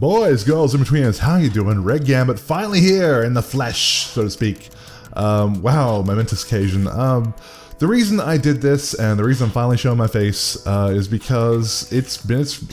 Boys, girls, in-betweeners, how you doing? Red Gambit finally here in the flesh, so to speak. Wow, momentous occasion. The reason I did this and the reason I'm finally showing my face is because it's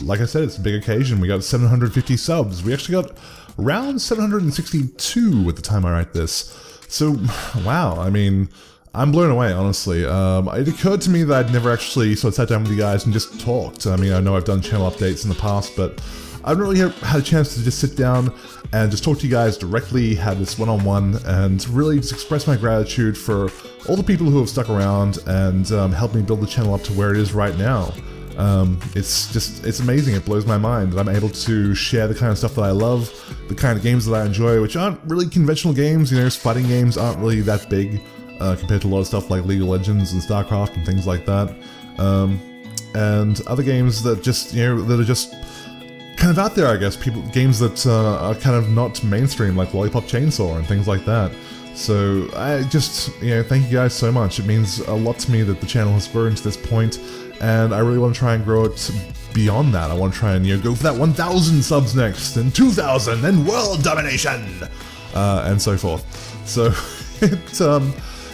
like I said, it's a big occasion. We got 750 subs. We actually got around 762 at the time I write this. So, wow, I mean, I'm blown away, honestly. It occurred to me that I'd never actually sort of sat down with you guys and just talked. I mean, I know I've done channel updates in the past, but I haven't really had a chance to just sit down and just talk to you guys directly, have this one-on-one, and really just express my gratitude for all the people who have stuck around and helped me build the channel up to where it is right now. It's amazing, it blows my mind that I'm able to share the kind of stuff that I love, the kind of games that I enjoy, which aren't really conventional games. You know, fighting games aren't really that big compared to a lot of stuff like League of Legends and StarCraft and things like that. And other games that just, you know, that are just kind of out there, I guess. Games that are kind of not mainstream, like Lollipop Chainsaw and things like that. So I just, you know, thank you guys so much. It means a lot to me that the channel has grown to this point, and I really want to try and grow it beyond that. I want to try and, you know, go for that 1,000 subs next, and 2,000, and world domination, and so forth. So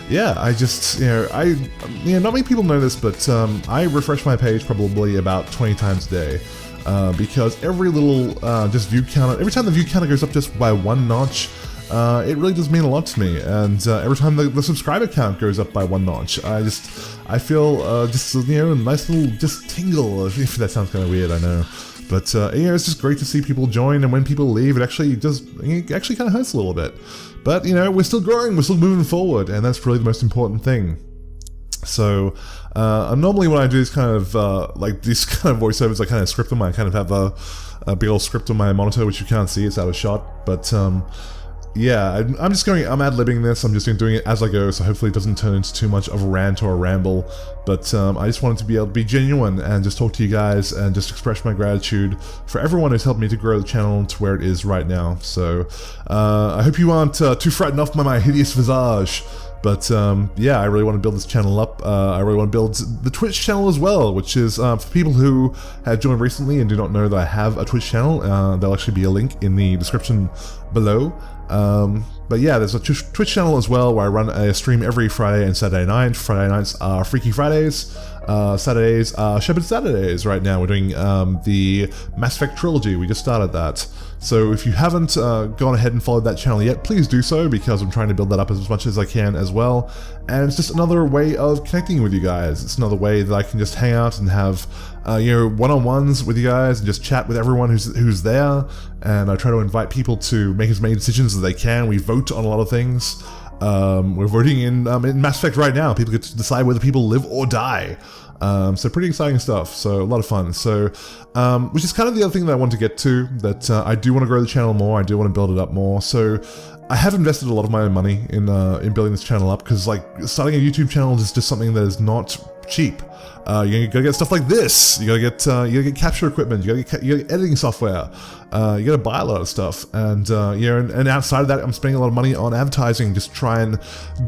yeah, I just, you know, not many people know this, but I refresh my page probably about 20 times a day. Because every little just view counter, every time the view counter goes up just by one notch, it really does mean a lot to me. And every time the subscriber count goes up by one notch, I feel just, you know, a nice little just tingle. If that sounds kind of weird, I know. But you know, it's just great to see people join, and when people leave, it actually kind of hurts a little bit. But you know, we're still growing, we're still moving forward, and that's really the most important thing. So, normally when I do this kind of, like these kind of voiceovers, I kind of script them. I kind of have a big old script on my monitor, which you can't see, it's out of shot. But, yeah, I'm ad-libbing this, I'm just doing it as I go, so hopefully it doesn't turn into too much of a rant or a ramble. But, I just wanted to be able to be genuine and just talk to you guys and just express my gratitude for everyone who's helped me to grow the channel to where it is right now. So, I hope you aren't too frightened off by my hideous visage. But yeah, I really want to build this channel up. I really want to build the Twitch channel as well, which is for people who have joined recently and do not know that I have a Twitch channel. There'll actually be a link in the description below. But yeah, there's a Twitch channel as well where I run a stream every Friday and Saturday night. Friday nights are Freaky Fridays. Saturdays are Shepherd Saturdays. Right now we're doing the Mass Effect trilogy. We just started that. So if you haven't gone ahead and followed that channel yet, please do so, because I'm trying to build that up as much as I can as well. And it's just another way of connecting with you guys. It's another way that I can just hang out and have you know, one-on-ones with you guys and just chat with everyone who's there. And I try to invite people to make as many decisions as they can. We vote on a lot of things. We're voting in Mass Effect right now. People get to decide whether people live or die. So pretty exciting stuff, so a lot of fun. So, which is kind of the other thing that I want to get to, that I do want to grow the channel more, I do want to build it up more. So I have invested a lot of my own money in building this channel up, because like starting a YouTube channel is just something that is not cheap. You gotta get stuff like this. You gotta get capture equipment. You gotta get editing software. You gotta buy a lot of stuff, and you know, and outside of that, I'm spending a lot of money on advertising, just to try and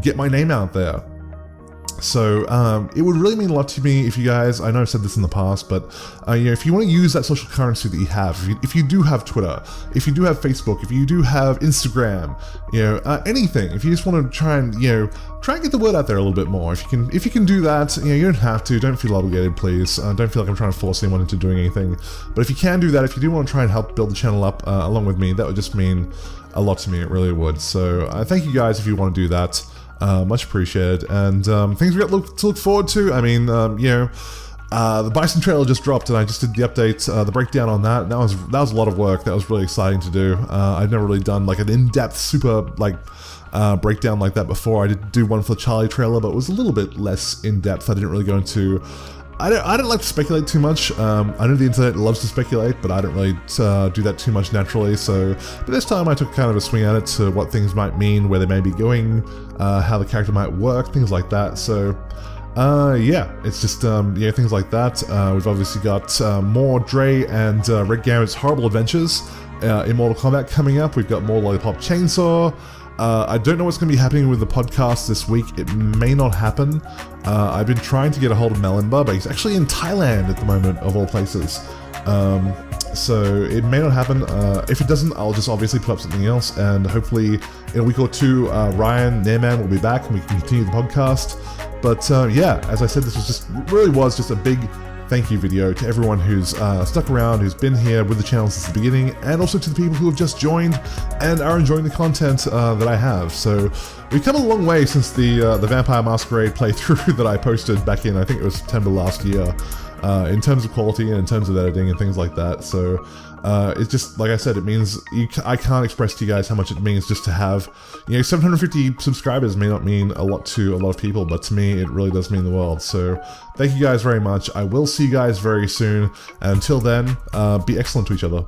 get my name out there. So it would really mean a lot to me if you guys, I know I've said this in the past, but you know, if you want to use that social currency that you have, if you do have Twitter, if you do have Facebook, if you do have Instagram, you know, anything, if you just want to try and, you know, try and get the word out there a little bit more, if you can do that, you know, you don't have to, don't feel obligated, please, don't feel like I'm trying to force anyone into doing anything, but if you can do that, if you do want to try and help build the channel up along with me, that would just mean a lot to me, it really would. So thank you guys if you want to do that. Much appreciated, and things we got to look forward to. I mean, you know, the Bison trailer just dropped, and I just did the update, the breakdown on that. That was a lot of work. That was really exciting to do. I've never really done like an in-depth, super like breakdown like that before. I did do one for the Charlie trailer, but it was a little bit less in-depth. I didn't really go into. I don't like to speculate too much. I know the internet loves to speculate, but I don't really do that too much naturally. So, but this time I took kind of a swing at it to what things might mean, where they may be going, how the character might work, things like that. So, yeah, it's just yeah, things like that. We've obviously got more Dre and Red Gambit's horrible adventures in Mortal Kombat coming up. We've got more Lollipop Chainsaw. I don't know what's going to be happening with the podcast this week. It may not happen. I've been trying to get a hold of Melimba, but he's actually in Thailand at the moment, of all places. So it may not happen. If it doesn't, I'll just obviously put up something else, and hopefully in a week or two, Ryan Nairman will be back and we can continue the podcast. But yeah, as I said, this was really just a big thank you video to everyone who's stuck around, who's been here with the channel since the beginning, and also to the people who have just joined and are enjoying the content that I have. So we've come a long way since the Vampire Masquerade playthrough that I posted back in, I think it was September last year, in terms of quality and in terms of editing and things like that. So it's just, like I said, it means I can't express to you guys how much it means just to have, 750 subscribers may not mean a lot to a lot of people, but to me it really does mean the world. So thank you guys very much. I will see you guys very soon, and until then, be excellent to each other.